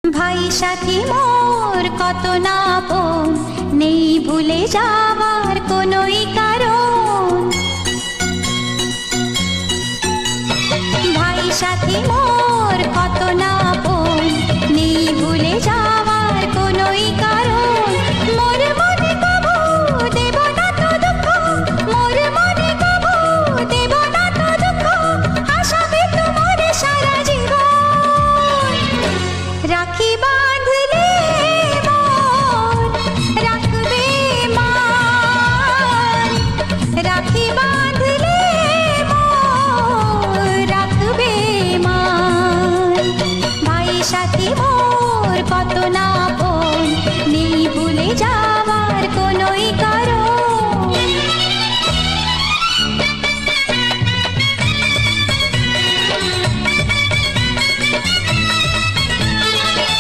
ভাই সাথী মোর কত না আপন, নেই ভুলে যাওয়ার কোনোই কারণ। ভাই সাথী মোর কত না আপন, নেই ভুলে যাওয়ার কোনোই কারণ। মোর মনে কবু দেব না তো দুঃখ, মোর মনে কবু দেব না তো দুঃখ, হাসাবে তোমার সারা জীবন। রাখি বাঁধলে মন রাখবে মান, রাখি বাঁধলে মন রাখবে মান। ভাই সাথী মোর কত না আপন, নেই ভুলে যা